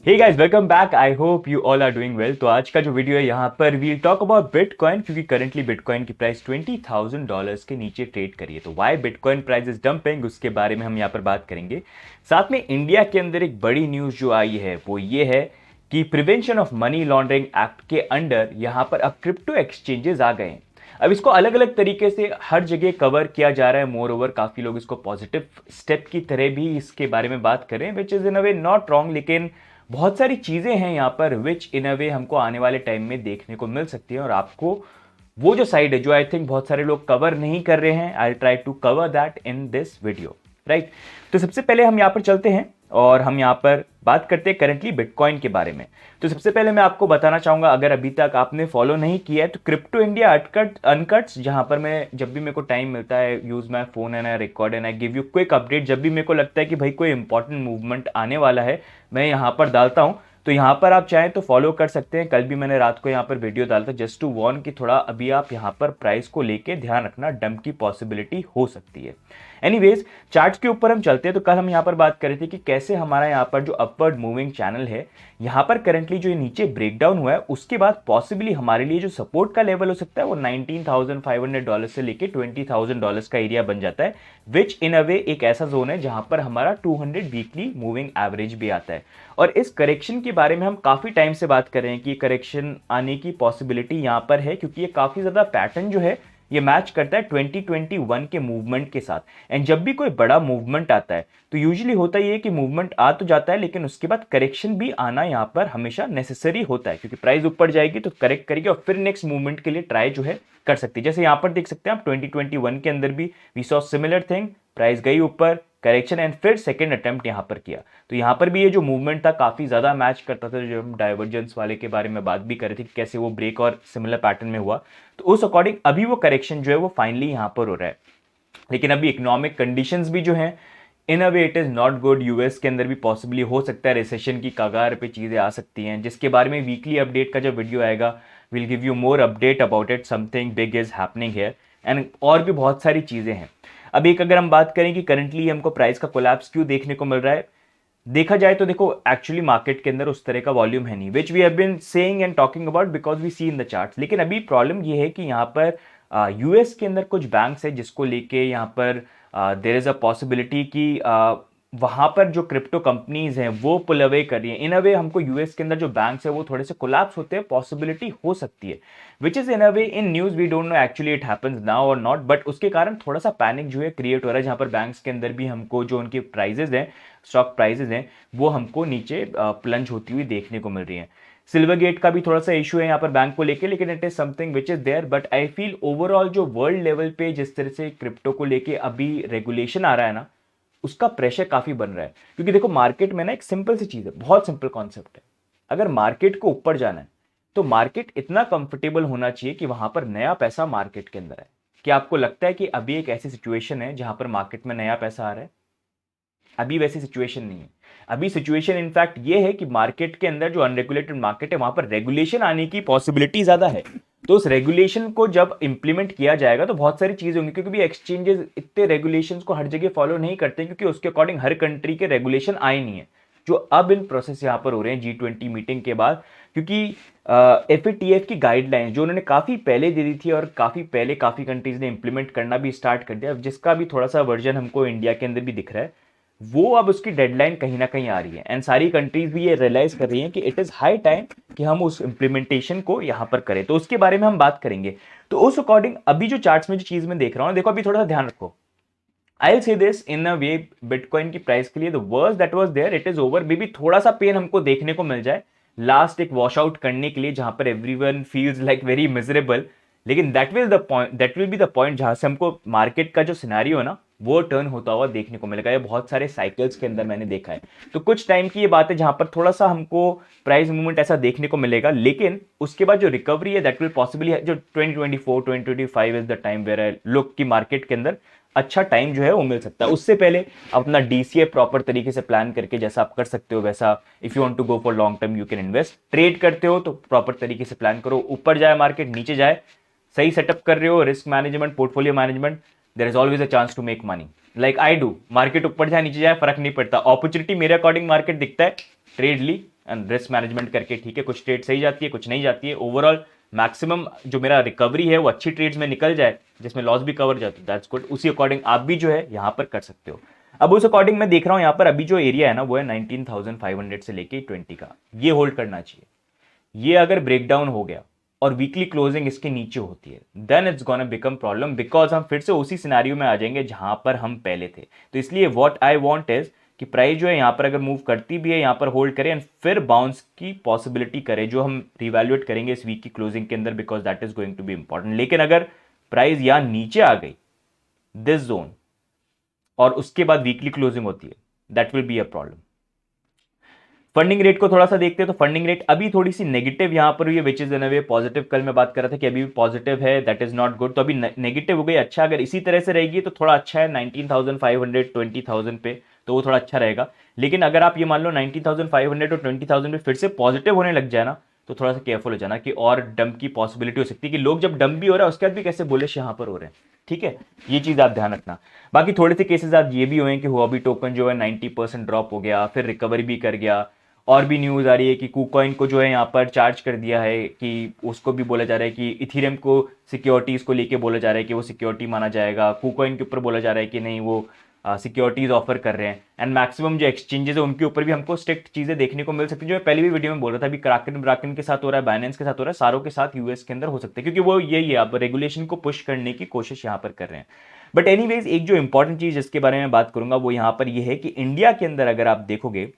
Hey guys, welcome back. I hope you all are doing well. तो आज का जो वीडियो है यहाँ पर वील टॉक अबाउट बिटकॉइन, क्योंकि करंटली बिटकॉइन की प्राइस $20,000 के नीचे ट्रेड करी है। तो why bitcoin price is dumping, उसके बारे में हम यहाँ पर बात करेंगे। साथ में इंडिया के अंदर एक बड़ी न्यूज़ जो आई है वो ये है कि prevention of money laundering act के अंडर यहाँ पर अब क्रिप्टो एक्सचेंजेस आ गए हैं। अब इसको अलग अलग तरीके से हर जगह कवर किया जा रहा है। मोर ओवर काफ़ी लोग इसको पॉजिटिव स्टेप की तरह भी इसके बारे में बात करें, which is in a way not wrong. लेकिन बहुत सारी चीज़ें हैं यहाँ पर विच इन अ वे हमको आने वाले टाइम में देखने को मिल सकती है, और आपको वो जो साइड है जो आई थिंक बहुत सारे लोग कवर नहीं कर रहे हैं, I try to cover that in this video, right. तो सबसे पहले हम यहाँ पर चलते हैं और हम यहाँ पर बात करते हैं करंटली बिटकॉइन के बारे में। तो सबसे पहले मैं आपको बताना चाहूंगा, अगर अभी तक आपने फॉलो नहीं किया है तो क्रिप्टो इंडिया अनकट्स, जहां पर मैं जब भी मेरे को टाइम मिलता है use my phone and I record and I give you quick update. जब भी मेरे को लगता है कि भाई कोई इंपॉर्टेंट मूवमेंट आने वाला है, मैं यहाँ पर डालता हूँ। तो यहाँ पर आप चाहें तो फॉलो कर सकते हैं। कल भी मैंने रात को यहाँ पर वीडियो डाला था जस्ट टू वार्न कि थोड़ा अभी आप यहाँ पर प्राइस को लेके ध्यान रखना, डंप की पॉसिबिलिटी हो सकती है। एनीवेज, चार्ट्स के ऊपर हम चलते हैं। तो कल हम यहाँ पर बात कर रहे थे कि कैसे हमारा यहाँ पर जो अपवर्ड मूविंग चैनल है, यहाँ पर करंटली जो नीचे ब्रेकडाउन हुआ है, उसके बाद पॉसिबली हमारे लिए जो सपोर्ट का लेवल हो सकता है वो $19,500 से लेके $20,000 का एरिया बन जाता है, विच इन अ वे एक ऐसा जोन है जहां पर हमारा 200 वीकली मूविंग एवरेज भी आता है। और इस करेक्शन के बारे में हम काफी टाइम से बात कर रहे हैं कि करेक्शन आने की पॉसिबिलिटी यहां पर है, क्योंकि ये काफी ज्यादा पैटर्न जो है ये मैच करता है 2021 के मूवमेंट के साथ। एंड जब भी कोई बड़ा मूवमेंट आता है तो यूजुअली होता ही है कि मूवमेंट आ तो जाता है, लेकिन उसके बाद करेक्शन भी आना यहाँ पर हमेशा नेसेसरी होता है, क्योंकि प्राइस ऊपर जाएगी तो करेक्ट करेगी और फिर नेक्स्ट मूवमेंट के लिए ट्राई जो है कर सकती है। जैसे यहाँ पर देख सकते हैं आप 2021 के अंदर भी we saw similar thing, price गई ऊपर, करेक्शन एंड फिर सेकंड अटेम्प्ट यहाँ पर किया। तो यहाँ पर भी ये जो मूवमेंट था काफी ज्यादा मैच करता था, जो हम डाइवर्जेंस वाले के बारे में बात भी कर रहे थे कि कैसे वो ब्रेक और सिमिलर पैटर्न में हुआ। तो उस अकॉर्डिंग अभी वो करेक्शन जो है वो फाइनली यहाँ पर हो रहा है। लेकिन अभी इकोनॉमिक कंडीशंस भी जो हैं in a way it is not good. US के अंदर भी पॉसिबली हो सकता है रिसेशन की कगार पे चीजें आ सकती हैं, जिसके बारे में वीकली अपडेट का जब वीडियो आएगा will give you more update about it. Something big is happening here and और भी बहुत सारी चीजें हैं। अब एक अगर हम बात करें कि करंटली हमको प्राइस का कोलैप्स क्यों देखने को मिल रहा है, देखा जाए तो देखो एक्चुअली मार्केट के अंदर उस तरह का वॉल्यूम है नहीं, which we have been saying and talking about because we see in the charts. लेकिन अभी प्रॉब्लम ये है कि यहाँ पर यूएस के अंदर कुछ बैंक्स है जिसको लेके यहाँ पर देयर इज अ पॉसिबिलिटी कि वहां पर जो क्रिप्टो कंपनीज हैं वो पुल अवे कर रही है। इन अ वे हमको यूएस के अंदर जो बैंक्स है वो थोड़े से कोलैप्स होते हैं, पॉसिबिलिटी हो सकती है, which is in a way in news. We don't know actually it happens now और नॉट, बट उसके कारण थोड़ा सा पैनिक जो है क्रिएट हो रहा है, जहां पर बैंक्स के अंदर भी हमको जो उनकी प्राइजेज हैं, स्टॉक प्राइजेज हैं, वो हमको नीचे प्लंज होती हुई देखने को मिल रही है। सिल्वर गेट का भी थोड़ा सा इशू है यहाँ पर बैंक को लेके, लेकिन it is something which is there. But I feel overall जो वर्ल्ड लेवल पे जिस तरह से क्रिप्टो को लेके अभी रेगुलेशन आ रहा है ना, उसका प्रेशर काफी बन रहा है। क्योंकि देखो मार्केट में ना एक सिंपल सी चीज है, बहुत सिंपल कॉन्सेप्ट है। अगर मार्केट को ऊपर जाना है तो मार्केट इतना कंफर्टेबल होना चाहिए कि वहां पर नया पैसा मार्केट के अंदर है। क्या आपको लगता है कि अभी एक ऐसी सिचुएशन है जहां पर मार्केट में नया पैसा आ रहा है? अभी वैसी सिचुएशन नहीं है। अभी सिचुएशन इनफैक्ट ये है कि मार्केट के अंदर जो अनरेगुलेटेड मार्केट है वहां पर रेगुलेशन आने की पॉसिबिलिटी ज्यादा है। तो उस रेगुलेशन को जब इंप्लीमेंट किया जाएगा तो बहुत सारी चीजें होंगी, क्योंकि एक्सचेंजेस इतने रेगुलेशंस को हर जगह फॉलो नहीं करते, क्योंकि उसके अकॉर्डिंग हर कंट्री के रेगुलेशन आए नहीं है जो अब इन प्रोसेस यहां पर हो रहे हैं G20 मीटिंग के बाद। क्योंकि FATF की गाइडलाइंस जो उन्होंने काफी पहले दे दी थी और काफी पहले काफी कंट्रीज ने इंप्लीमेंट करना भी स्टार्ट कर दिया, जिसका भी थोड़ा सा वर्जन हमको इंडिया के अंदर भी दिख रहा है, वो अब उसकी डेडलाइन कहीं ना कहीं आ रही है। एंड सारी कंट्रीज भी ये रियलाइज कर रही हैं कि इट इज हाई टाइम कि हम उस इंप्लीमेंटेशन को यहां पर करें। तो उसके बारे में हम बात करेंगे। तो उस अकॉर्डिंग अभी जो चार्ट्स में जो चीज मैं देख रहा हूं, देखो अभी थोड़ा सा ध्यान रखो। I will say this in a way, bitcoin की प्राइस के लिए the worst that was there it is over. Maybe थोड़ा सा पेन हमको देखने को मिल जाए लास्ट एक वॉश आउट करने के लिए, जहां पर everyone feels like very miserable. लेकिन that will be the point जहां से हमको मार्केट का जो सिनेरियो है ना वो टर्न होता हुआ देखने को मिलेगा। ये बहुत सारे साइकिल्स के अंदर मैंने देखा है। तो कुछ टाइम की ये बात है जहां पर थोड़ा सा हमको प्राइस मूवमेंट ऐसा देखने को मिलेगा, लेकिन उसके बाद जो रिकवरी है दैट विल पॉसिबली जो 2024 2025 is the time where I look की मार्केट के अंदर अच्छा टाइम जो है वो मिल सकता है। उससे पहले अपना डीसीए प्रॉपर तरीके से प्लान करके जैसा आप कर सकते हो वैसा, if you want to go for long term you can invest. Trade करते हो तो प्रॉपर तरीके से प्लान करो, ऊपर जाए मार्केट नीचे जाए, सही सेटअप कर रहे हो, risk management portfolio management, there is always a chance to make money. Like I do, market ऊपर जाए नीचे जाए फर्क नहीं पड़ता, अपॉर्चुनिटी मेरे अकॉर्डिंग मार्केट दिखता है, ट्रेड ली, एंड रिस्क मैनेजमेंट करके ठीक है, कुछ ट्रेड सही जाती है, कुछ नहीं जाती है, ओवरऑल मैक्सिमम जो मेरा रिकवरी है वो अच्छी ट्रेड्स में निकल जाए जिसमें लॉस भी कवर जाती है, दैट्स गुड। उसी अकॉर्डिंग आप भी जो है यहाँ पर कर सकते हो। अब उस अकॉर्डिंग मैं देख रहा हूँ यहाँ पर अभी जो एरिया है ना वो है 19,500 से लेके 20 का, ये होल्ड करना चाहिए। ये अगर ब्रेकडाउन हो गया और वीकली क्लोजिंग इसके नीचे होती है then it's gonna become problem, because हम फिर से उसी सिनेरियो में आ जाएंगे जहां पर हम पहले थे। तो इसलिए व्हाट आई वांट इज कि प्राइस जो है यहां पर अगर मूव करती भी है यहां पर होल्ड करे एंड फिर बाउंस की पॉसिबिलिटी करे, जो हम रिवैल्यूएट करेंगे इस वीक की क्लोजिंग के अंदर, because that is going to be important. लेकिन अगर प्राइस यहां नीचे आ गई दिस जोन और उसके बाद वीकली क्लोजिंग होती है, that will be a problem. Funding rate को थोड़ा सा देखते हैं तो फंडिंग रेट अभी थोड़ी सी नेगेटिव यहां पर हुई है, which is in a way positive. कल मैं बात कर रहा था कि अभी भी पॉजिटिव है, दैट इज नॉट गुड, तो अभी नेगेटिव हो गई। अच्छा, अगर इसी तरह से रहेगी तो थोड़ा अच्छा है, 19,500 20,000 पे तो वो थोड़ा अच्छा रहेगा। लेकिन अगर आप ये मान लो 19,500 और 20,000 पे फिर से पॉजिटिव होने लग जाए ना, तो थोड़ा सा केयरफुल हो जाना कि और डंप की पॉसिबिलिटी हो सकती है कि लोग जब डंप भी हो रहा है उसके बाद भी कैसे बुलिश यहां पर हो रहे हैं, ठीक है, ये चीज आप ध्यान रखना। बाकी थोड़े से केसेस आज ये भी हुए कि हुआबी टोकन जो है 90% ड्रॉप हो गया, फिर रिकवरी भी कर गया। और भी न्यूज़ आ रही है कि कुकॉइन को जो है यहाँ पर चार्ज कर दिया है, कि उसको भी बोला जा रहा है कि इथीरियम को सिक्योरिटीज़ को लेके बोला जा रहा है कि वो सिक्योरिटी माना जाएगा। कुकॉइन के ऊपर बोला जा रहा है कि नहीं, वो सिक्योरिटीज़ ऑफर कर रहे हैं। एंड मैक्सिमम जो एक्सचेंजेस है उनके ऊपर भी हमको स्ट्रिक्ट चीज़ें देखने को मिल सकती है, जो मैं पहले भी वीडियो में बोल रहा था। अभी क्राकन ब्राकन के साथ हो रहा है, बाइनेंस के साथ हो रहा है, सारों के साथ यूएस के अंदर हो सकता है, क्योंकि वो यही है, अब रेगुलेशन को पुश करने की कोशिश यहाँ पर कर रहे हैं। बट एनीवेज एक जो इंपॉर्टेंट चीज़ जिसके बारे में बात करूंगा वो यहाँ पर ये है कि इंडिया के अंदर अगर आप देखोगे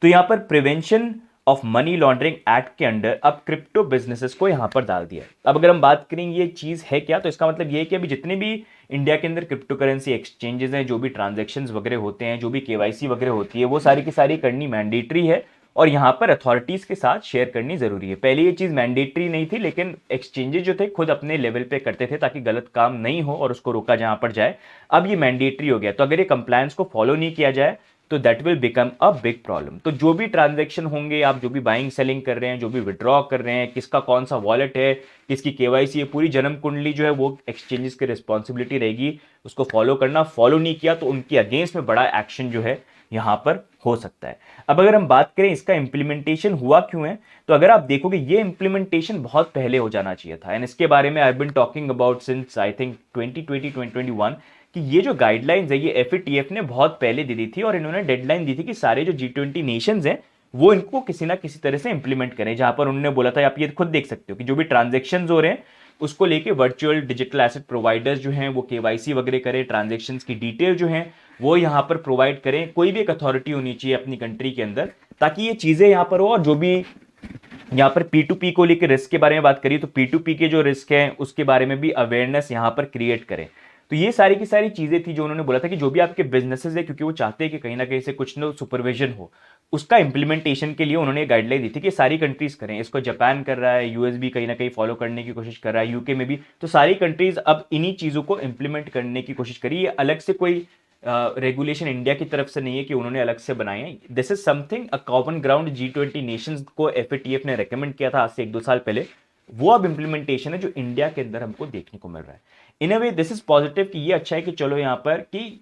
तो यहां पर prevention of money laundering act के अंडर अब क्रिप्टो बिजनेसेस को यहां पर डाल दिया है। अब अगर हम बात करें ये चीज है क्या, तो इसका मतलब ये है कि अभी जितने भी इंडिया के अंदर क्रिप्टो करेंसी एक्सचेंजेस हैं, जो भी ट्रांजेक्शन्स वगैरह होते हैं, जो भी केवाईसी वगैरह होती है, वो सारी की सारी करनी मैंडेटरी है और यहाँ पर अथॉरिटीज के साथ शेयर करनी जरूरी है। पहले ये चीज मैंडेटरी नहीं थी, लेकिन एक्सचेंजेस जो थे खुद अपने लेवल पे करते थे ताकि गलत काम नहीं हो और उसको रोका जहां पर जाए। अब ये मैंडेटरी हो गया, तो अगर ये कंप्लायंस को फॉलो नहीं किया जाए तो that will become a big problem. तो जो भी ट्रांजैक्शन होंगे, आप जो भी बाइंग सेलिंग कर रहे हैं, जो भी विड्रॉ कर रहे हैं, किसका कौन सा वॉलेट है, किसकी केवाईसी है, पूरी जन्म कुंडली जो है वो एक्सचेंजेस की रिस्पॉन्सिबिलिटी रहेगी उसको फॉलो करना। फॉलो नहीं किया तो उनके अगेंस्ट में बड़ा एक्शन जो है यहां पर हो सकता है। अब अगर हम बात करें इसका इंप्लीमेंटेशन हुआ क्यों है, तो अगर आप देखोगे ये इंप्लीमेंटेशन बहुत पहले हो जाना चाहिए था, एंड इसके बारे में I been talking about since I think 2020 2021 कि ये जो गाइडलाइंस है ये एफएटीएफ ने बहुत पहले दी थी और इन्होंने डेडलाइन दी थी कि सारे जो G20 नेशंस हैं वो इनको किसी ना किसी तरह से इंप्लीमेंट करें। जहां पर उन्होंने बोला था, आप ये खुद देख सकते हो कि जो भी ट्रांजेक्शन हो रहे हैं उसको लेके वर्चुअल डिजिटल एसेट प्रोवाइडर्स जो हैं वो केवाईसी वगैरह करें, ट्रांजेक्शन्स की डिटेल जो हैं वो यहाँ पर प्रोवाइड करें। कोई भी एक अथॉरिटी होनी चाहिए अपनी कंट्री के अंदर ताकि ये चीजें यहाँ पर हो। और जो भी यहाँ पर P2P को लेकर रिस्क के बारे में बात करिए तो P2P के जो रिस्क हैं उसके बारे में भी अवेयरनेस यहाँ पर क्रिएट करें। तो ये सारी की सारी चीजें थी जो उन्होंने बोला था कि जो भी आपके बिजनेसेस है, क्योंकि वो चाहते हैं कि कहीं ना कहीं से कुछ ना सुपरविजन हो, उसका इंप्लीमेंटेशन के लिए उन्होंने गाइडलाइन दी थी कि सारी कंट्रीज करें। इसको जापान कर रहा है, यूएस भी कहीं ना कहीं फॉलो करने की कोशिश कर रहा है, यूके में भी। तो सारी कंट्रीज अब इन्हीं चीजों को इंप्लीमेंट करने की कोशिश करी। ये अलग से कोई रेगुलेशन इंडिया की तरफ से नहीं है कि उन्होंने अलग से बनाए हैं। This is something a common ground G20 Nations को एफएटीएफ ने रेकमेंड किया था आज से 1-2 साल पहले। वो अब इंप्लीमेंटेशन है जो इंडिया के अंदर हमको देखने को मिल रहा है। इन a way this is positive कि ये अच्छा है कि चलो यहाँ पर कि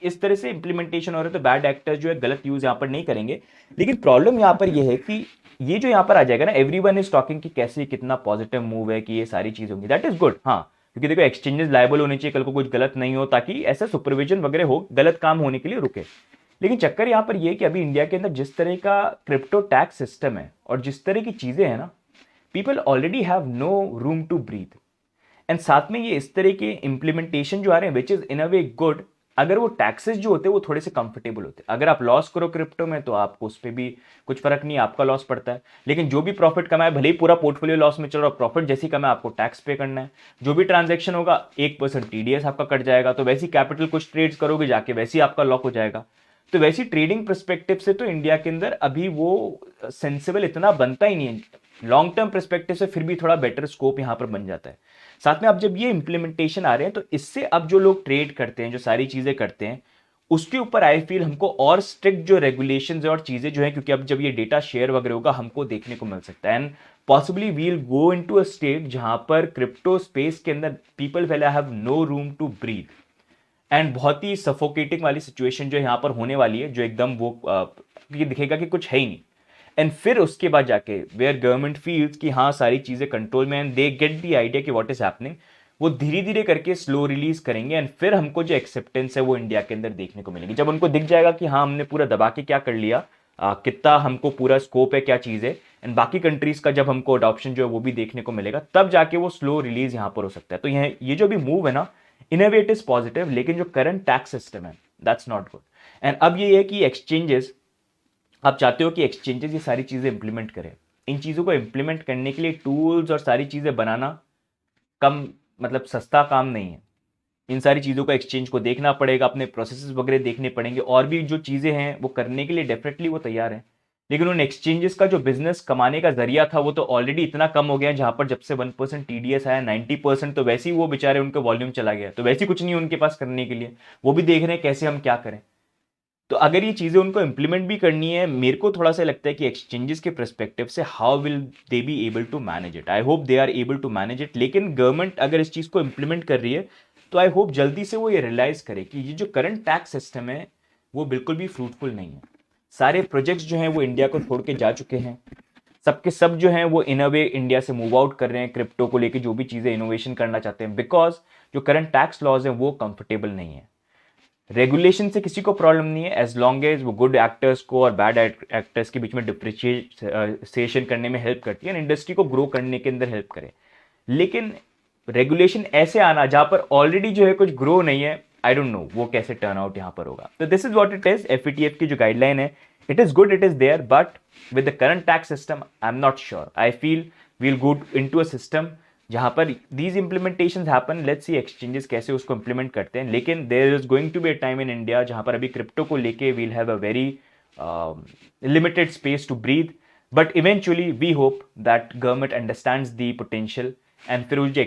इस तरह से इंप्लीमेंटेशन हो रहा है तो बैड एक्टर्स जो है गलत यूज यहाँ पर नहीं करेंगे। लेकिन प्रॉब्लम यहाँ पर ये है कि ये जो यहाँ पर आ जाएगा ना, एवरीवन इज टॉकिंग कि कैसे कितना पॉजिटिव मूव है कि ये सारी चीज होंगी, दैट इज गुड। हाँ, क्योंकि देखो एक्सचेंजेस लायबल होने चाहिए, कल को कुछ गलत नहीं हो ताकि ऐसा सुपरविजन वगैरह हो, गलत काम होने के लिए रुके। लेकिन चक्कर यहाँ पर ये है कि अभी इंडिया के अंदर जिस तरह का क्रिप्टो टैक्स सिस्टम है और जिस तरह की चीजें हैं ना, people already have no room to breathe. And साथ में ये इस तरह के इंप्लीमेंटेशन जो आ रहे हैं विच is in a way good, अगर वो टैक्सेस जो होते हैं वो थोड़े से कंफर्टेबल होते हैं। अगर आप लॉस करो क्रिप्टो में तो आपको उस पर भी कुछ फर्क नहीं, आपका लॉस पड़ता है। लेकिन जो भी प्रॉफिट कमाए, भले ही पूरा पोर्टफोलियो लॉस में चल रहा, प्रॉफिट जैसी कमाए आपको टैक्स पे करना है। जो भी ट्रांजेक्शन होगा 1% टीडीएस आपका कट जाएगा। तो वैसी कैपिटल कुछ ट्रेड्स करोगे जाके वैसी आपका लॉक हो जाएगा। तो वैसी ट्रेडिंग परस्पेक्टिव से तो इंडिया के अंदर अभी वो सेंसिबल इतना बनता ही नहीं है। लॉन्ग टर्म परस्पेक्टिव से फिर भी थोड़ा बेटर स्कोप यहां पर बन जाता है। साथ में अब जब ये इंप्लीमेंटेशन आ रहे हैं तो इससे अब जो लोग ट्रेड करते हैं, जो सारी चीजें करते हैं, उसके ऊपर आई फील हमको और स्ट्रिक्ट जो रेगुलेशंस और चीजें जो है, क्योंकि अब जब ये डेटा शेयर वगैरह होगा हमको देखने को मिल सकता है। And possibly we'll go into a state जहां पर क्रिप्टो स्पेस के अंदर people will have no room to breathe. And बहुत ही सफोकेटिंग वाली सिचुएशन जो यहाँ पर होने वाली है, जो एकदम वो ये दिखेगा कि कुछ है ही नहीं। एंड फिर उसके बाद जाके वेयर गवर्नमेंट फील्स कि हाँ सारी चीज़ें कंट्रोल में and they get the idea कि व्हाट इज हैपनिंग, वो धीरे धीरे करके स्लो रिलीज करेंगे एंड फिर हमको जो एक्सेप्टेंस है वो इंडिया के अंदर देखने को मिलेगी। जब उनको दिख जाएगा कि हाँ हमने पूरा दबा के क्या कर लिया, कितना हमको पूरा स्कोप है, क्या चीज़ है, एंड बाकी कंट्रीज का जब हमको अडॉप्शन जो है वो भी देखने को मिलेगा, तब जाके वो स्लो रिलीज यहाँ पर हो सकता है। तो ये जो भी मूव है ना, इन a way it is positive, लेकिन जो करंट टैक्स सिस्टम है दैट्स नॉट गुड। एंड अब ये है कि एक्सचेंजेस, आप चाहते हो कि एक्सचेंजेस ये सारी चीज़ें इंप्लीमेंट करें। इन चीज़ों को इंप्लीमेंट करने के लिए टूल्स और सारी चीज़ें बनाना कम मतलब सस्ता काम नहीं है। इन सारी चीज़ों को एक्सचेंज को देखना पड़ेगा, अपने प्रोसेसेस वगैरह देखने पड़ेंगे, और भी जो चीज़ें हैं वो करने के लिए डेफिनेटली वो तैयार हैं। लेकिन उन एक्सचेंजेस का जो बिजनेस कमाने का जरिया था वो तो ऑलरेडी इतना कम हो गया है, जहां पर जब से 1% टीडीएस आया 90% तो वैसे ही वो बेचारे उनका वॉल्यूम चला गया, तो वैसे ही कुछ नहीं है उनके पास करने के लिए। वो भी देख रहे हैं कैसे हम क्या करें। तो अगर ये चीज़ें उनको इंप्लीमेंट भी करनी है, मेरे को थोड़ा सा लगता है कि एक्सचेंजेस के परस्पेक्टिव से how will they be able to manage it. I hope they are able to manage it. लेकिन गवर्नमेंट अगर इस चीज़ को इंप्लीमेंट कर रही है तो आई होप जल्दी से वो ये रियलाइज करे कि ये जो करंट टैक्स सिस्टम है वो बिल्कुल भी फ्रूटफुल नहीं है। सारे प्रोजेक्ट्स जो हैं वो इंडिया को छोड़ के जा चुके हैं, सबके सब जो हैं वो इन अ वे इंडिया से मूव आउट कर रहे हैं, क्रिप्टो को लेके जो भी चीज़ें इनोवेशन करना चाहते हैं, बिकॉज जो करंट टैक्स लॉज हैं वो कंफर्टेबल नहीं है। रेगुलेशन से किसी को प्रॉब्लम नहीं है एज लॉन्ग एज वो गुड एक्टर्स को और बैड एक्टर्स के बीच में डिफ्रेंशिएशन करने में हेल्प करती है, इंडस्ट्री को ग्रो करने के अंदर हेल्प करे। लेकिन रेगुलेशन ऐसे आना जहां पर ऑलरेडी जो है कुछ ग्रो नहीं है, आई डोंट नो वो कैसे टर्न आउट यहां पर होगा। तो this is what it is. FATF की जो गाइडलाइन है, it is good, it is there, but with the current tax system I am not sure. I feel we'll go into a system जहां पर these implementation happen, let's see exchanges कैसे उसको implement करते हैं। लेकिन there is going to be a time in India जहां पर अभी क्रिप्टो को लेके we'll have a very limited space to breathe, but eventually we hope that government understands the potential and फिर वो जो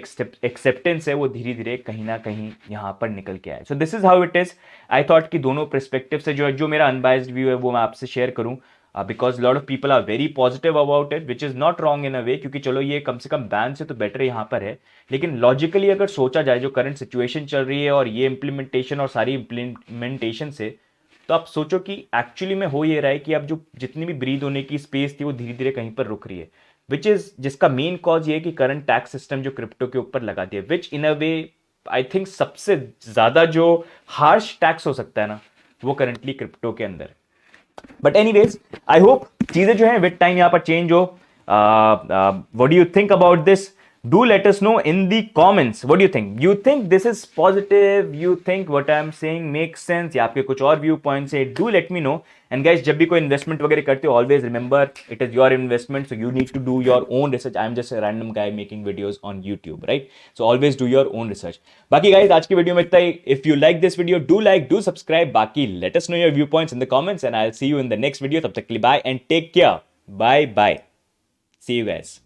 एक्सेप्टेंस है वो धीरे धीरे कहीं ना कहीं यहाँ पर निकल के आए। So this is how it is. I thought कि दोनों परस्पेक्टिव से जो मेरा अनबायस्ड व्यू है वो मैं आपसे शेयर करूँ, because lot of people are very positive about it, which is not wrong in a way, क्योंकि चलो ये कम से कम बैन से तो बेटर यहाँ पर है। लेकिन लॉजिकली अगर सोचा जाए जो करंट सिचुएशन चल रही है और ये इंप्लीमेंटेशन और सारी इंप्लीमेंटेशन से, तो आप सोचो कि एक्चुअली में हो ये रहा है कि अब जो जितनी भी ब्रीद होने की स्पेस थी वो धीरे धीरे कहीं पर रुक रही है, विच इज जिसका मेन कॉज ये है कि करंट टैक्स सिस्टम जो क्रिप्टो के ऊपर लगा दिया, विच इन अ वे आई थिंक सबसे ज्यादा जो हार्श टैक्स हो सकता है ना वो करंटली क्रिप्टो के अंदर। बट एनीवेज आई होप चीजें जो है विद टाइम यहां पर चेंज हो। What do you think about this? Do let us know in the comments. What do you think? You think this is positive? You think what I'm saying makes sense? या आपके कुछ और view points है? Do let me know. And guys, जब भी कोई investment वगैरह करते हो, always remember it is your investment, so you need to do your own research. I'm just a random guy making videos on YouTube, right? So always do your own research. बाकी guys, आज की video में इतना ही. If you like this video, do like, do subscribe. बाकी let us know your viewpoints in the comments, and I'll see you in the next video. तब तक के लिए bye and take care. Bye bye. See you guys.